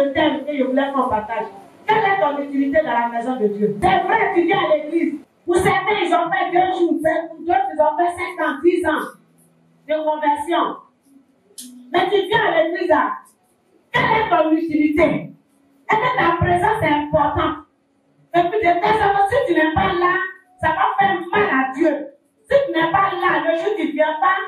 le thème que je voulais qu'on partage. Quelle est ton utilité dans la maison de Dieu? C'est vrai, tu viens à l'église. Pour certains, ils ont fait 2 jours, pour d'autres, ils ont fait 5 ans, 10 ans de conversion. Mais tu viens à l'église, quelle est ton utilité? Est-ce que ta présence est importante? Et puis de telle sorte, si tu n'es pas là, ça va faire mal à Dieu. Si tu n'es pas là, le jour où tu ne viens pas,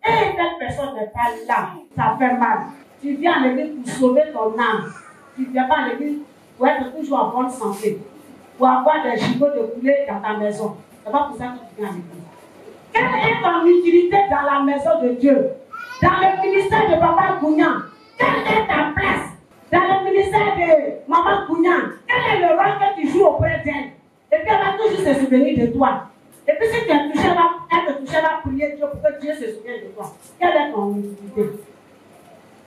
et telle personne n'est pas là, ça fait mal. Tu viens à l'église pour sauver ton âme. Tu ne viens pas à l'église pour être toujours en bonne santé. Pour avoir des gigots de poulet dans ta maison. C'est pas pour ça que tu viens à l'église. Quelle est ton utilité dans la maison de Dieu? Dans le ministère de Papa Gougnan, quelle est ta place? Dans le ministère de Maman Gougnan, quel est le rôle que tu joues auprès d'elle? Et puis elle va toujours se souvenir de toi. Et puis si tu es touché, elle te touche, elle va prier Dieu pour que Dieu se souvienne de toi. Quelle est ton utilité?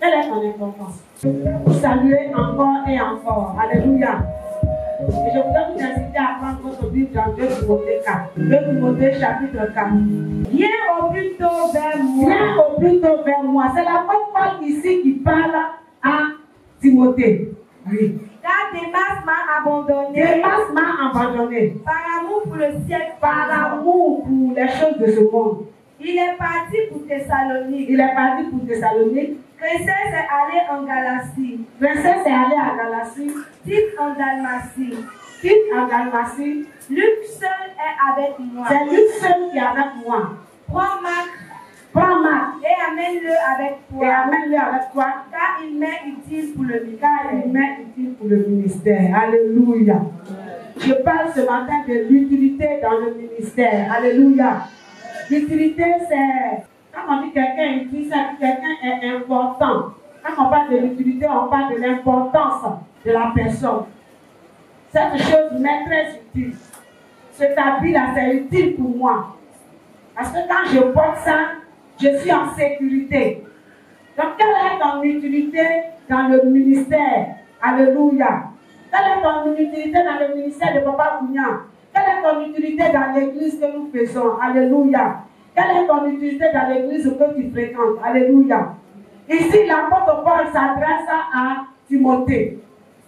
Quelle est ton importance? Vous saluer encore et encore. Alléluia. Et je voudrais vous inciter à prendre votre Bible dans 2 Timothée 4. 2 Timothée chapitre 4. Viens au plus tôt vers moi. Viens au plus tôt vers moi. C'est l'apôtre Paul ici qui parle à Timothée. Oui. Car Démas m'a abandonné. Démas m'a abandonné. Par amour pour le siècle. Par amour pour les choses de ce monde. Il est parti pour Thessalonique. Il est parti pour Thessalonique. Crécès est allé en Galatie. Crécès est allé à Galatie. Tite en Dalmatie. Tite en Dalmatie. Luc seul est avec moi. C'est Luc seul qui est avec moi. Prends Marc. Prends Marc. Et amène-le avec toi. Et amène-le avec toi. Car il m'est utile pour le ministère. Car il m'est utile pour le ministère. Alléluia. Je parle ce matin de l'utilité dans le ministère. Alléluia. L'utilité, c'est quand on dit quelqu'un est utile, quelqu'un est important. Quand on parle de l'utilité, on parle de l'importance de la personne. Cette chose m'est très utile. Cet habit-là, c'est utile pour moi. Parce que quand je porte ça, je suis en sécurité. Donc, quelle est ton utilité dans le ministère? Alléluia. Quelle est ton utilité dans le ministère de Papa Gougnan? Quelle est ton utilité dans l'église que nous faisons? Alléluia. Quelle est ton utilité dans l'église que tu fréquentes? Alléluia. Ici, l'apôtre Paul s'adresse à Timothée.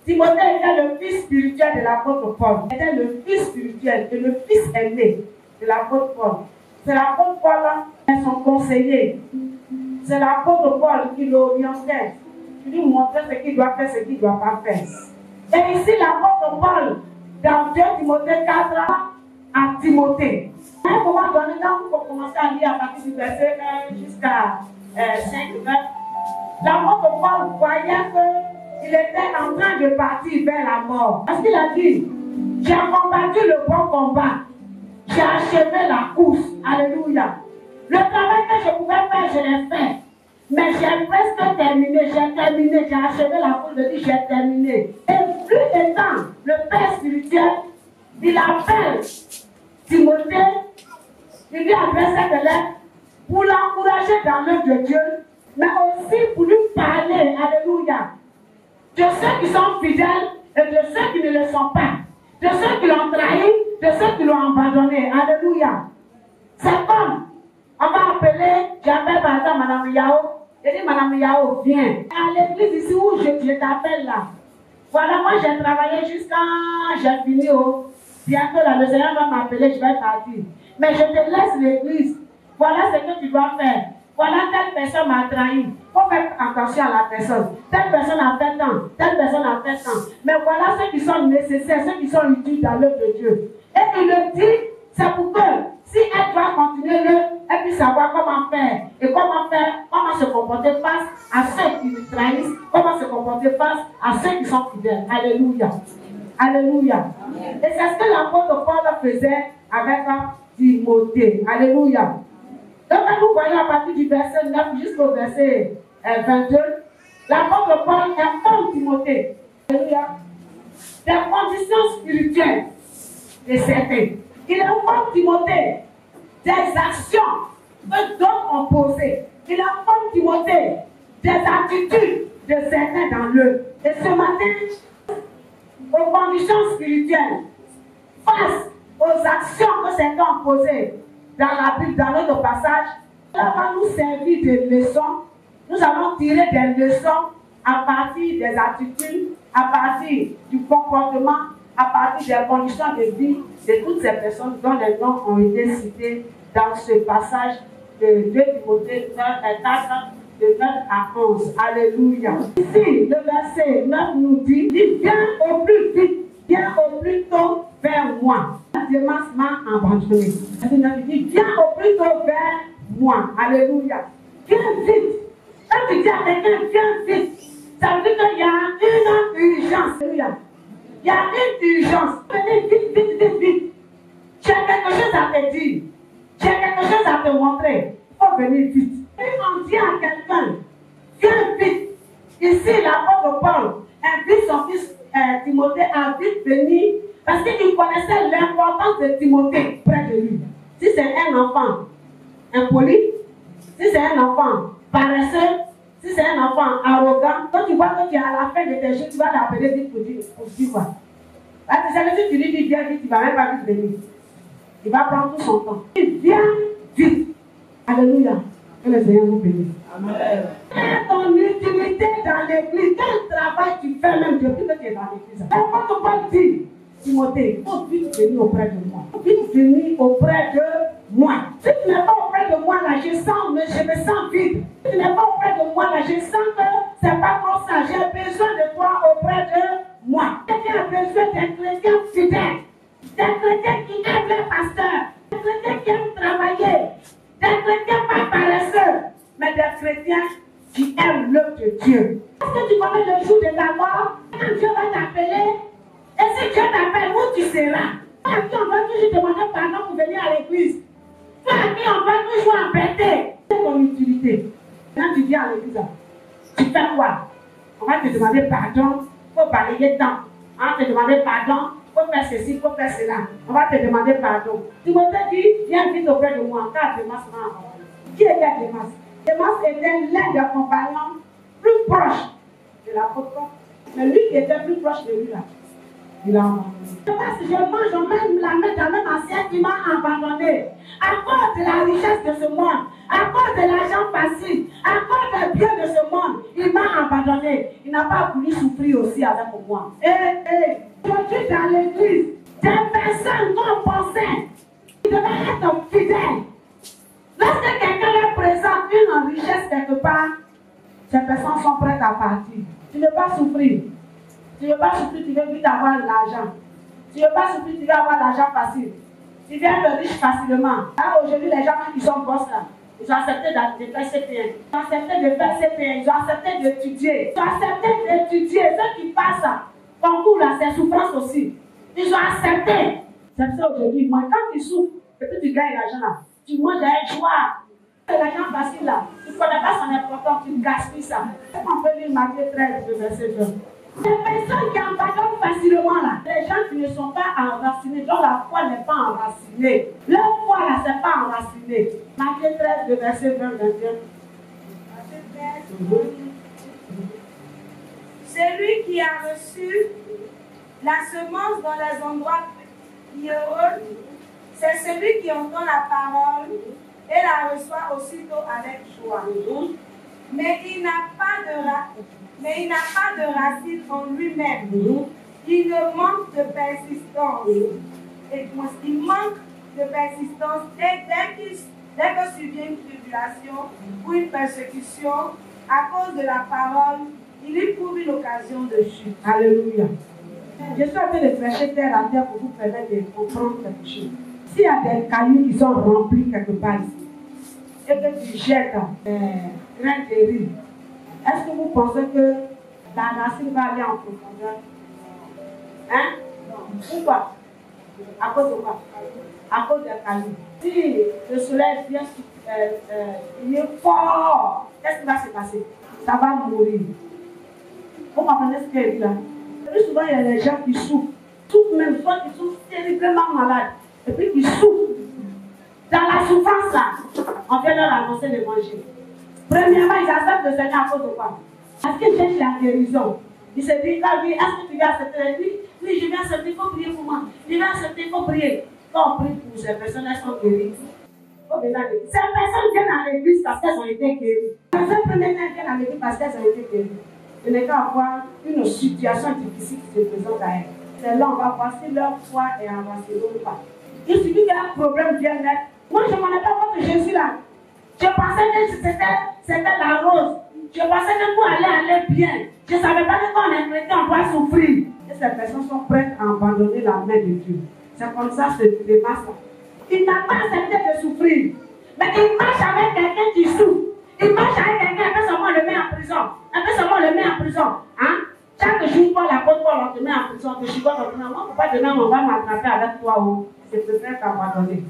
Timothée était le fils spirituel de l'apôtre Paul. Il était le fils spirituel et le fils aimé de l'apôtre Paul. C'est l'apôtre Paul, son conseiller. C'est l'apôtre Paul qui l'orientait. Il lui montrait ce qu'il doit faire, ce qu'il ne doit pas faire. Et ici, l'apôtre Paul, dans 2 Timothée 4, à Timothée. À un moment donné, quand vous commencez à lire à partir du verset 1 jusqu'à 5, 9, l'apôtre Paul voyait qu'il était en train de partir vers la mort. Parce qu'il a dit, j'ai combattu le bon combat, j'ai achevé la course. Alléluia. Le travail que je pouvais faire, je l'ai fait. Mais j'ai presque terminé, j'ai achevé la course, je dis j'ai terminé. Et plus de temps, le Père spirituel, il appelle Timothée, il lui adresse cette lettre pour l'encourager dans l'œuvre de Dieu, mais aussi pour lui parler, alléluia, de ceux qui sont fidèles et de ceux qui ne le sont pas, de ceux qui l'ont trahi, de ceux qui l'ont abandonné, alléluia. C'est comme, on va appeler, j'appelle par exemple Madame Yao, je dis Madame Yao, viens. À l'église ici où je t'appelle là, voilà, moi j'ai travaillé jusqu'à, j'ai fini bientôt là, le Seigneur va m'appeler, je vais partir. Mais je te laisse l'église. Voilà ce que tu dois faire. Voilà, telle personne m'a trahi. Il faut faire attention à la personne. Telle personne a fait tant, telle personne a fait tant. Mais voilà ceux qui sont nécessaires, ceux qui sont utiles dans l'œuvre de Dieu. Et il le dit, c'est pour que si elle doit continuer elle puisse savoir comment faire. Et comment se comporter face à ceux qui nous trahissent, comment se comporter face à ceux qui sont fidèles. Alléluia. Alléluia. Et c'est ce que l'apôtre Paul faisait avec Timothée. Alléluia. Donc, nous voyons à partir du verset 9 jusqu'au verset 22, l'apôtre Paul informe Timothée. Alléluia. Des conditions spirituelles de certains. Il informe Timothée des actions que d'autres ont posées. Il informe Timothée des attitudes de certains dans l'eux. Et ce matin, aux conditions spirituelles, face aux actions que certains ont posées dans la Bible, dans notre passage, ça va nous servir de leçons. Nous allons tirer des leçons à partir des attitudes à partir du comportement, à partir des conditions de vie de toutes ces personnes dont les noms ont été cités dans ce passage de 2 Timothée 4, de 9 à 11. Alléluia. Ici, le verset 9 nous dit, viens au plus vite, viens au plus tôt vers moi. Démas m'a abandonné. Il dit, viens au plus tôt vers moi. Alléluia. Viens vite. Quand tu dis à quelqu'un, viens vite, ça veut dire qu'il y a une urgence. Alléluia. Il y a une urgence. Venez vite, vite, vite, vite. Tu as quelque chose à te dire. Tu as quelque chose à te montrer. Il faut venir vite. Et on dit à quelqu'un, viens vite. Ici, l'apôtre Paul invite son fils Timothée à vite venir parce qu'il connaissait l'importance de Timothée près de lui. Si c'est un enfant impoli, si c'est un enfant paresseux, si c'est un enfant arrogant, quand tu vois que tu es à la fin de tes jours, tu vas l'appeler vite pour dire quoi. Parce que ça veut dire que tu lui dis viens vite, il ne va même pas vite venir. Il va prendre tout son temps. Il vient vite. Alléluia. Que le Seigneur vous bénisse. Amen. Quelle est ton utilité dans l'église? Quel travail tu fais même depuis que tu es dans l'église? L'apôtre Paul dit, Timothée, il faut vite venir auprès de moi. Il faut vite venir auprès de moi. Si tu n'es pas auprès de moi là, je me sens vide. Si tu n'es pas auprès de moi là, je sens que c'est pas comme ça. J'ai besoin de toi auprès de moi. Quelqu'un a besoin d'un chrétien fidèle, d'un chrétien qui aime les pasteurs, d'un chrétien qui aime travailler, d'un chrétien pas paresseux, mais des chrétiens qui aiment l'œuvre de Dieu. Est-ce que tu connais le jour de ta mort? Quand Dieu va t'appeler, et si Dieu t'appelle, où tu seras? Toi à qui on va toujours demander pardon pour venir à l'église? Toi à qui on va toujours embêter? C'est ton utilité. Quand tu viens à l'église, tu fais quoi? On va te demander pardon, il faut balayer dedans. On va te demander pardon, il faut faire ceci, il faut faire cela. On va te demander pardon. Timothée dit, viens vite auprès de moi, car Démas m'a abandonné. Qui était Démas? Démas était l'un des compagnons plus proches de l'apôtre. Mais lui qui était plus proche de lui là, il a abandonné. Parce que je mange même la main dans la même assiette, il m'a abandonné. À cause de la richesse de ce monde, à cause de l'argent facile, à cause des biens de ce monde, il m'a abandonné. Il n'a pas voulu souffrir aussi avec moi. Aujourd'hui dans l'église, des personnes qu'on pensait qui devaient être fidèles. Lorsque quelqu'un leur présente une richesse quelque part, ces personnes sont prêtes à partir. Tu ne veux pas souffrir. Tu ne veux pas souffrir, tu veux vite avoir l'argent. Tu ne veux pas souffrir, tu veux avoir l'argent facile. Tu viens de riche facilement. Là, aujourd'hui, les gens qui sont boss là, ils ont accepté de faire CPN. Ils ont accepté de faire CPN. Ils ont accepté d'étudier. Ils ont accepté d'étudier. Ceux qui passent concours là, c'est souffrance aussi. Ils ont accepté. C'est ça aujourd'hui. Moi, quand tu souffres, et que tu gagnes l'argent là, tu manges avec joie. L'argent facile là, tu ne connais pas son importance, tu gaspilles ça. On peut lire Matthieu 13, le verset 2. Les personnes qui abandonnent facilement là, les gens qui ne sont pas enracinés, dont la foi n'est pas enracinée. Leur foi là, ce n'est pas enraciné. Matthieu 13, le verset 20, 21. Celui qui a reçu la semence dans les endroits heureux, c'est celui qui entend la parole et la reçoit aussitôt avec joie. Mais il n'a pas de racine en lui-même. Il manque de persistance. Il manque de persistance et dès que survient une tribulation ou une persécution à cause de la parole, il lui trouve une occasion de chute. Alléluia. Je suis en train de prêcher terre à terre pour vous permettre de comprendre quelque chose. S'il y a des cailloux qui sont remplis quelque part ici, et que tu jettes des grains de riz, est-ce que vous pensez que la racine va aller en profondeur? Hein? Pourquoi? À cause de quoi? À cause des cailloux. Si le soleil vient, il est fort, qu'est-ce qui va se passer? Ça va mourir. Vous comprenez ce que je dis là? Plus souvent, il y a des gens qui souffrent même, soit qui sont terriblement malades, et puis qui souffrent. Dans la souffrance là, on vient leur annoncer l'évangile. Premièrement, ils acceptent le Seigneur à cause de quoi? Parce qu'ils cherchent la guérison. Ils se disent, ah oui, est-ce que tu vas accepter? Oui, je vais accepter, il faut prier pour moi. Je vais accepter, il faut prier. Quand on prie pour ces personnes, elles sont guéries. Ces personnes viennent à l'église parce qu'elles ont été guéries. Les personnes viennent à l'église parce qu'elles ont été guéries. Il n'est qu'à voir une situation difficile qui se présente à elle. C'est là on va voir si leur foi est avancée ou pas. Il suffit qu'il y ait un problème bien net. Moi, je ne connais pas votre Jésus là. Je pensais que c'était la rose. Je pensais que tout allait bien. Je ne savais pas que quand on est chrétien, on doit souffrir. Et ces personnes sont prêtes à abandonner la main de Dieu. C'est comme ça que se dépasse. Il n'a pas accepté de souffrir. Mais il marche avec quelqu'un qui souffre. Il marche avec quelqu'un, un peu seulement le met en prison. Un peu seulement le met en prison. Hein? Chaque jour, quand la porte, on te met en prison, on te chicote, on te dit, non, pas demain, on va m'attraper avec toi. Oh. C'est préféré t'abandonner.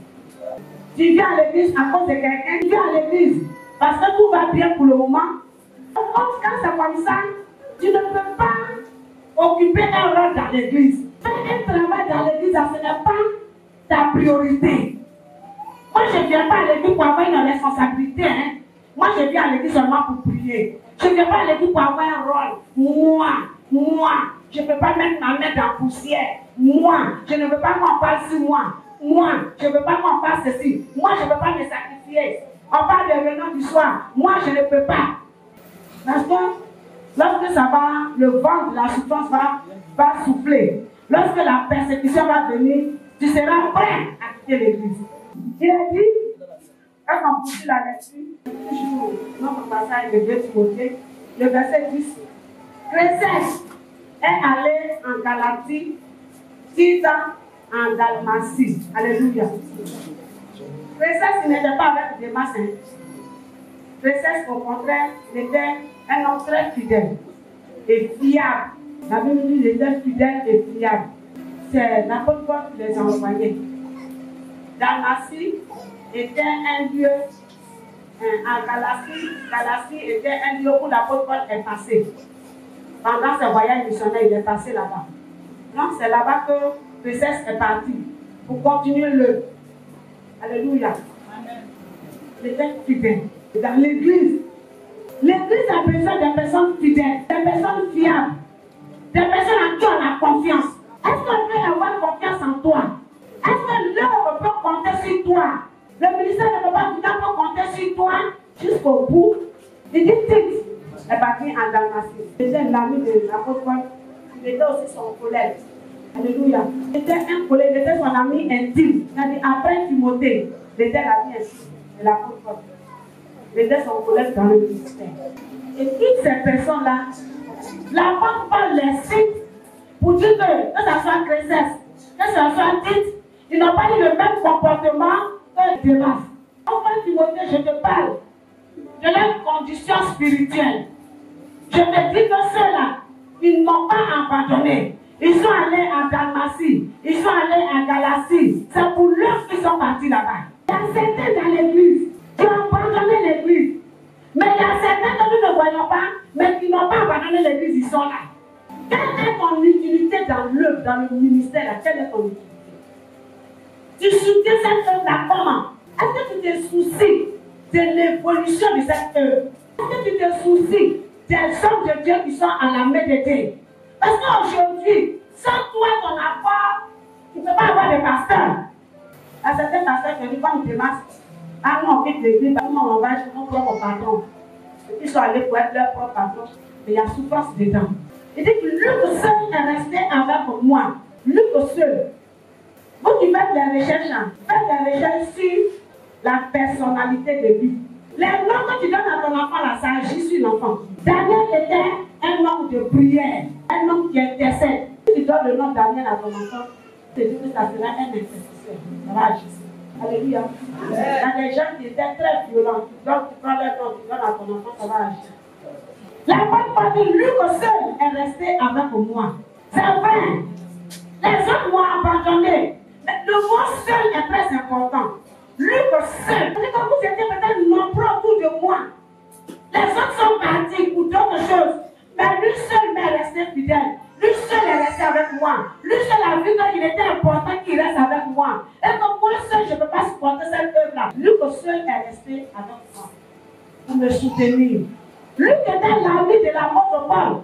Tu viens à l'église à cause de quelqu'un, tu viens à l'église parce que tout va bien pour le moment. Quand c'est comme ça, tu ne peux pas occuper un rôle dans l'église. Faire un travail dans l'église, ce n'est pas ta priorité. Moi, je ne viens pas à l'église pour avoir une responsabilité. Hein. Moi, je viens à l'église seulement pour prier. Je ne viens pas à l'église pour avoir un rôle. Moi, je ne peux pas mettre ma main dans la poussière. Moi, je ne veux pas qu'on parle sur moi. Moi, je ne veux pas qu'on fasse ceci. Moi, je ne veux pas me sacrifier. On parle de réunion du soir. Moi, je ne peux pas. Parce que lorsque ça va, le vent de la souffrance va souffler. Lorsque la persécution va venir, tu seras prêt à quitter l'église. Il a dit, quand on poursuit la lecture, toujours notre passage de 2 Timothée, le verset 10. Crécès est allé en Galatie, 6 ans en Dalmatie. Alléluia. Crécès n'était pas avec des massins. Crécès, au contraire, était un homme très fidèle et fiable. La Bible dit qu'il était fidèle et fiable. C'est l'apôtre Paul qui les a envoyés. Dalmatie était un lieu, en Galatie était un lieu où l'apôtre Paul est passé. Pendant ses voyages missionnaires, il est passé là-bas. Donc c'est là-bas que Crécès est parti pour continuer le. Alléluia. Il était fidèle. Dans l'église a besoin de personnes fidèles, des personnes fiables, des personnes en qui on a confiance. Est-ce qu'on peut avoir confiance en toi? Est-ce que l'œuvre peut compter sur toi? Le ministère ne peut pas peut compter sur toi jusqu'au bout. Il dit Tite est parti en Dalmatie. Il était l'ami de l'apôtre Paul. Il était aussi son collègue. Alléluia. Il était un collègue, il était son ami intime. C'est-à-dire après Timothée, il était l'ami intime de l'apôtre Paul. Il était son collègue dans le ministère. Et toutes ces personnes-là, l'apôtre Paul les cite pour dire que ce soit Crécès, que ce soit Tite, ils n'ont pas eu le même comportement que Démas. Enfin, Timothée, je te parle de leur condition spirituelle. Je te dis que ceux-là, ils n'ont pas abandonné. Ils sont allés en Dalmatie, ils sont allés en Galatie. C'est pour l'heure qu'ils sont partis là-bas. Il y a certains dans l'église qui ont abandonné l'église. Mais il y a certains que nous ne voyons pas, mais qui n'ont pas abandonné l'église, ils sont là. Quelle est ton utilité dans l'œuvre, dans le ministère là? Quelle est ton utilité? Tu soutiens cette œuvre-là comment? Est-ce que tu te soucies de l'évolution de cette œuvre? Est-ce que tu te soucies des hommes de Dieu qui sont à la main de Dieu? Parce qu'aujourd'hui, sans toi, ton apport, tu ne peux pas avoir de pasteur. À certains pasteurs qui disent, quand on démarche, ah non, on quitte l'église, on va chez nos propres patrons. Ils sont allés pour être leur propre patron, mais il y a souffrance dedans. Il dit que Luc seul est resté avec moi. Luc seul. Vous qui faites des recherches, faites des recherches sur la personnalité de lui. Les noms que tu donnes à ton enfant, là, ça agit sur l'enfant. Daniel était un homme de prière, un homme qui intercède. Si tu donnes le nom de Daniel à ton enfant, tu te dis que ça sera un intercesseur. Ça va agir. Alléluia. Il y a des gens qui étaient très violents. Donc tu prends leur nom, tu donnes à ton enfant, ça va agir. La bonne partie, Luc seul est resté avec moi. C'est vrai. Les autres m'ont abandonné. Mais le mot seul est très important. Luc seul. Quand vous étiez peut-être nombreux autour de moi, les autres sont partis pour d'autres choses. Mais lui seul m'est resté fidèle. Lui seul est resté avec moi. Lui seul a vu qu'il était important qu'il reste avec moi. Et que moi seul, je ne peux pas supporter cette œuvre-là. Luc seul est resté avec moi. Pour me soutenir. Luc était l'ami de l'apôtre Paul.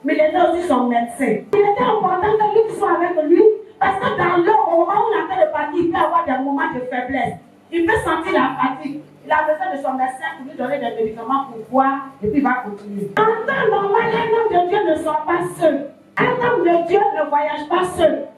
Mais il était aussi son médecin. Il était important que Luc soit avec lui. Parce que dans l'heure, au moment où on a fait le parti, il peut avoir des moments de faiblesse. Il peut sentir la fatigue. Il a besoin de son médecin pour lui donner des médicaments pour boire et puis il va continuer. En temps normal, un homme de Dieu ne sort pas seul. Un homme de Dieu ne voyage pas seul.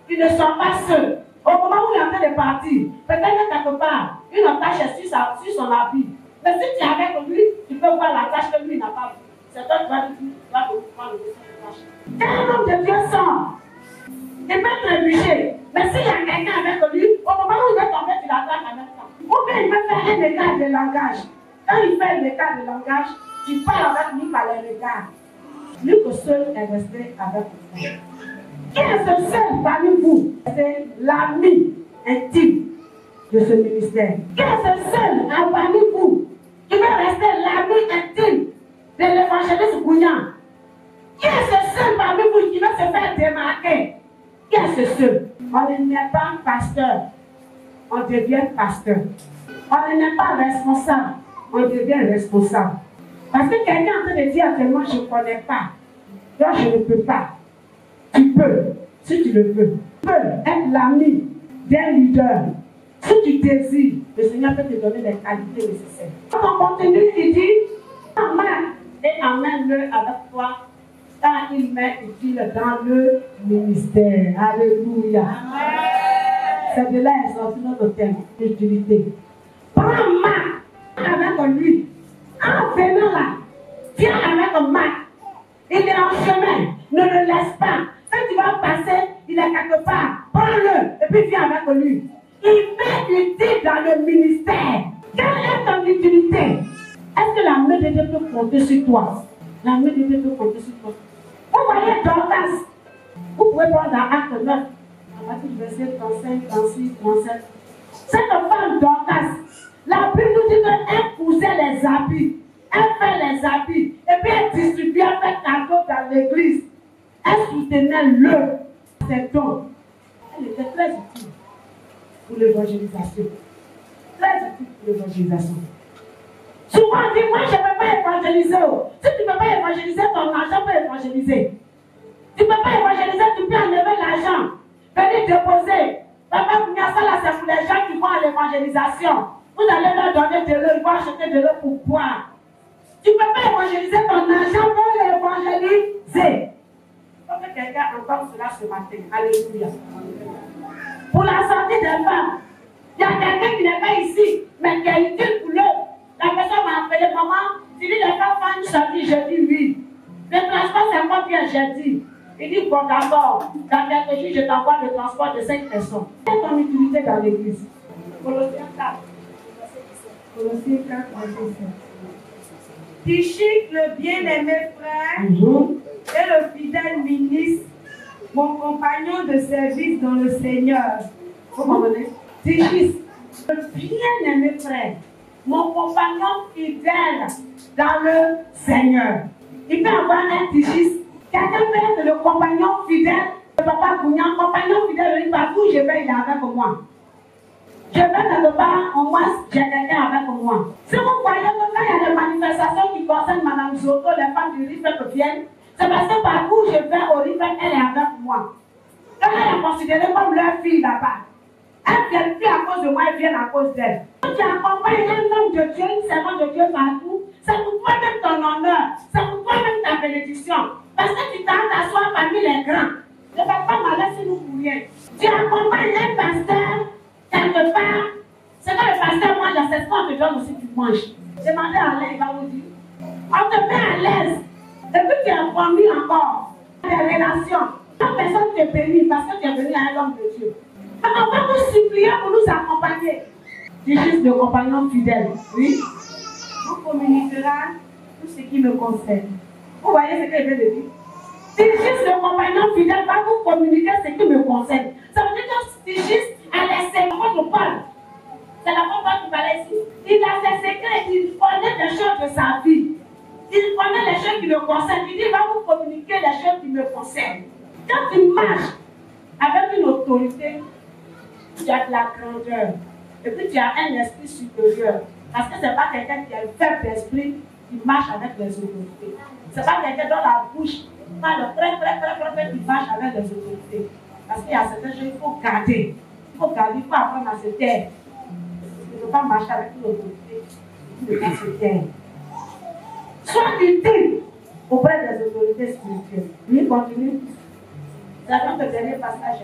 Il ne sort pas seul. Au moment où il est en train de partir, peut-être quelque part, une tache est sur son habit. Mais si tu es avec lui, tu peux voir la tache que lui n'a pas vue. C'est toi qui vas lui dire, tu vas prendre le dessin de tache. Quand un homme de Dieu sort, il peut trébucher. Mais s'il y a quelqu'un avec lui, au moment où il va tomber, tu l'attrapes en même temps. Ou bien il peut faire un écart de langage. Quand il fait un écart de langage, tu parles avec lui par les regards. Lui que seul est resté avec vous. Qui est ce seul parmi vous? C'est l'ami intime de ce ministère. Qui est ce seul parmi vous qui va rester l'ami intime de l'évangéliste Gouyan? Qui est ce seul parmi vous qui va se faire démarquer? Qui est ce seul? On ne n'est pas pasteur, on devient pasteur. On ne n'est pas responsable, on devient responsable. Parce que quelqu'un est en train de dire actuellement, je ne connais pas. Donc je ne peux pas. Tu peux, si tu le veux. Tu peux être l'ami d'un leader. Si tu désires, le Seigneur peut te donner les qualités nécessaires. Quand on continue, il dit, emmène et emmène-le avec toi, car il m'est utile dans le ministère. Alléluia. C'est de là est sorti notre thème, l'utilité. Prends Marc avec lui. En venant là, viens avec Marc. Il est en chemin, ne le laisse pas. Quand tu vas passer, il est quelque part. Prends-le et puis viens avec lui. Il m'est utile dans le ministère. Quelle est ton utilité? Est-ce que la main de Dieu peut compter sur toi? La main de Dieu peut compter sur toi. Vous voyez Dorcas. Vous pouvez prendre dans Acte 9, à partir du verset 35, 36, 37. Cette femme Dorcas, la Bible nous dit qu'elle cousait les habits. Elle fait les habits. Et puis elle distribuait, elle fait cadeau dans l'église. Elle soutenait le. C'est donc. Elle était très utile pour l'évangélisation. Très utile pour l'évangélisation. Souvent on dit, moi je ne peux pas évangéliser. Si tu ne peux pas évangéliser, ton argent peut évangéliser. Tu ne peux pas évangéliser, tu peux enlever l'argent. Venir déposer. Papa, ça là, c'est pour les gens qui vont à l'évangélisation. Vous allez leur donner de l'eau, ils vont acheter de l'eau pour boire. Tu ne peux pas évangéliser, ton argent peut évangéliser. Il faut que quelqu'un entende cela ce matin. Alléluia. Pour la santé des femmes, il y a quelqu'un qui n'est pas ici, mais qui est utile pour eux. La personne m'a appelé, maman, tu dis les femmes font une sortie, je dis oui. Le transport, c'est moi qui j'ai dit. Il dit, bon d'accord, dans quelques jours, je t'envoie le transport de 5 personnes. Quelle est ton utilité dans l'église? Colossiens 4. Colossiens 4, verset 7. Tychik, le bien-aimé frère, et le fidèle ministre, mon compagnon de service dans le Seigneur. Vous comprenez? Tychik, le bien-aimé frère, mon compagnon fidèle dans le Seigneur. Il peut avoir un Tychik. Quelqu'un peut être le compagnon fidèle de Papa Gouyan, compagnon fidèle de lui, partout où je vais, il est avec moi. Je vais quelque part, au moins, j'ai quelqu'un avec moi. Si vous voyez que quand il y a des manifestations qui concernent Mme Zoto, les femmes du RIFEC viennent, c'est parce que partout où je vais au RIFEC, elle est avec moi. Quand elle est considérée comme leur fille là-bas, elle ne vient plus à cause de moi, elle vient à cause d'elle. Quand tu accompagnes un homme de Dieu, une servante de Dieu partout, c'est pour toi-même ton honneur, c'est pour toi-même ta bénédiction. Parce que tu t'as t'asseoir parmi les grands. Ne va pas mal laisser nous pour rien. Tu accompagnes un pasteur, quelque part, c'est quand le pasteur mange, c'est ce qu'on te donne aussi, tu manges. Demandez à l'aise, il va vous dire. On te met à l'aise. Et puis tu es promis encore des relations. Quand personne te bénit parce que tu es venu à un homme de Dieu. Mais on va vous supplier pour nous accompagner. Tu es juste le compagnon fidèle. Oui. Vous communiquera tout ce qui me concerne. Vous voyez ce que je viens de dire? C'est juste le compagnon fidèle va vous communiquer ce qui me concerne. Ça veut dire que c'est juste à laisser votre Paul. C'est la fois qui parlait ici. Il a ses secrets, il connaît des choses de sa vie. Il connaît les choses qui le concernent. Il dit, il va vous communiquer les choses qui me concernent. Quand tu marches avec une autorité, tu as de la grandeur. Et puis tu as un esprit supérieur. Parce que ce n'est pas quelqu'un qui a un faible d'esprit qui marche avec les autorités. Ce n'est pas quelqu'un dont la bouche parle très, qui marche avec les autorités. Parce qu'il y a certaines choses qu'il faut garder. Il faut garder, il faut apprendre à se taire. Il ne faut pas marcher avec une autorité ne pas se taire. Sois utile auprès des autorités spirituelles. Oui, continue. C'est notre dernier passage.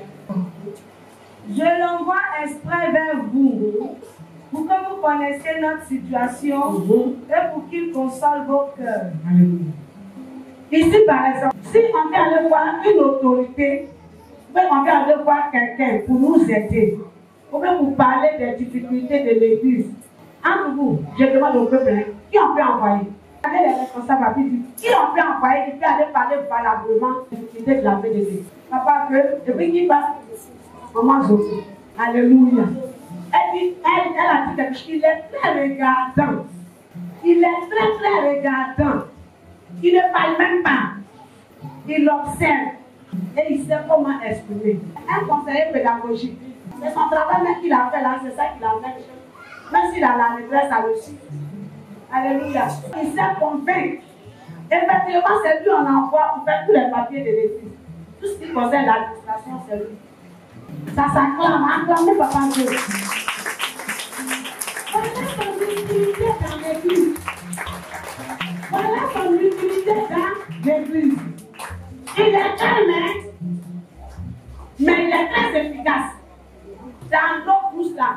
Je l'envoie exprès vers vous, pour que vous connaissiez notre situation et pour qu'il console vos cœurs. Alléluia. Ici, par exemple, si on vient aller voir une autorité, ou on vient aller voir quelqu'un pour nous aider, ou bien vous parler des difficultés de l'église, entre vous, je demande au peuple, qui on peut envoyer? Regardez les responsables à dire, qui on peut envoyer qui peut aller parler valablement des difficultés de la vie de l'église? Papa, que, et puis qui va? Maman Zoé. Alléluia. Elle a dit quelque chose, il est très regardant. Il est très, très regardant. Il ne parle même pas. Il observe. Et il sait comment exprimer. Un conseiller pédagogique. C'est son travail même qu'il a fait là, c'est ça qu'il a fait. Même s'il a la maîtresse à aussi. Alléluia. Il sait convaincre. Effectivement, c'est lui on envoie pour faire tous les papiers de l'église. Tout ce qui concerne l'administration, c'est lui. Ça s'acclame, acclamez Papa Dieu. Voilà son utilité dans l'église. Voilà son utilité dans l'église. Il est calme, mais il est très efficace. Dans l'eau douce là,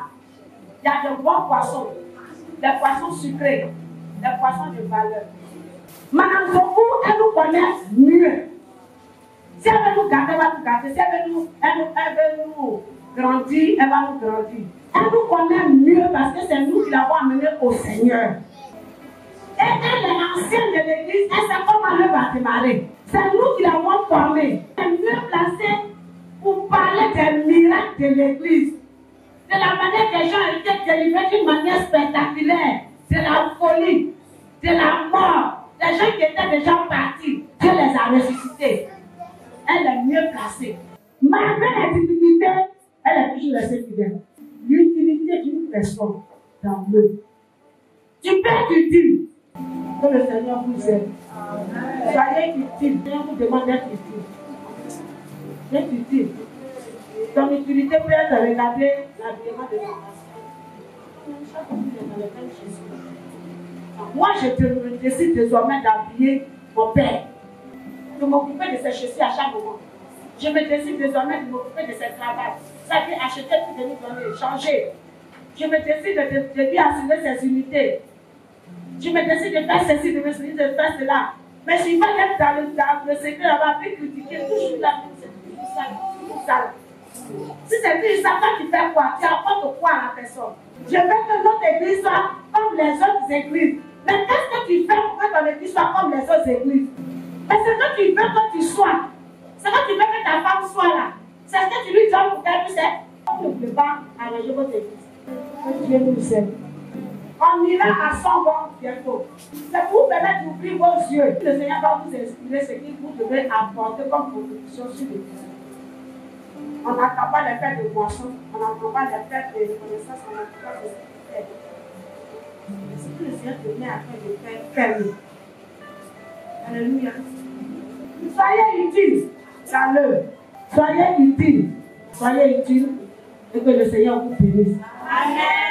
il y a de bons poissons, des poissons sucrés, des poissons de valeur. Madame Zokou, elle nous connaît mieux. Si elle veut nous garder, elle va nous garder. Si elle veut nous grandir, elle va nous grandir. Elle nous connaît mieux parce que c'est nous qui l'avons amenée au Seigneur. Et elle est ancienne de l'église, elle sait comment elle va démarrer. C'est nous qui l'avons formée. Elle est mieux placée pour parler des miracles de l'église. De la manière que les gens ont été délivrés d'une manière spectaculaire. De la folie, de la mort. Les gens qui étaient déjà partis, Dieu les a ressuscités. Elle est mieux placée. Malgré les difficultés, elle est toujours restée fidèle. L'utilité d'une personne dans l'œuvre. Tu peux être utile. Que le Seigneur vous aide. Soyez utile. Seigneur vous demande d'être utile. D'être utile. Ton utilité peut être regarder l'habillement de ton Moi, je décide désormais d'habiller mon père. De m'occuper de ses chaussures à chaque moment. Je me décide désormais de m'occuper de ses travaux. C'est-à-dire acheter tout de nous donner, changer. Je me décide de lui assurer ses unités. Je me décide de faire ceci, de me décider de faire cela. Mais s'il va être dans le secret là-bas, puis critiquer toujours la vie, c'est toujours ça. Si c'est plus ça, toi tu fais quoi? Tu apportes quoi à la personne? Je veux que notre église soit comme les autres églises. Mais qu'est-ce que tu fais pour que ton église soit comme les autres églises? Mais c'est que tu veux que tu sois. C'est que tu veux que ta femme soit là. C'est ce que tu lui donnes pour qu'elle puisse être. On ne peut pas arranger votre église. Dieu nous aide. On ira à son bon bientôt. C'est pour vous permettre d'ouvrir vos yeux. Le Seigneur va vous inspirer ce que vous devez apporter comme contribution sur l'église. On n'attend pas les fêtes de boisson, on n'attend pas les fêtes de connaissance, on n'attend pas de fêtes. Mais ce que le Seigneur te met à faire de faire, fais-le. Alléluia. Soyez utiles dans l'œuvre. Soyez utiles. Soyez utiles et que le Seigneur vous bénisse. Amen.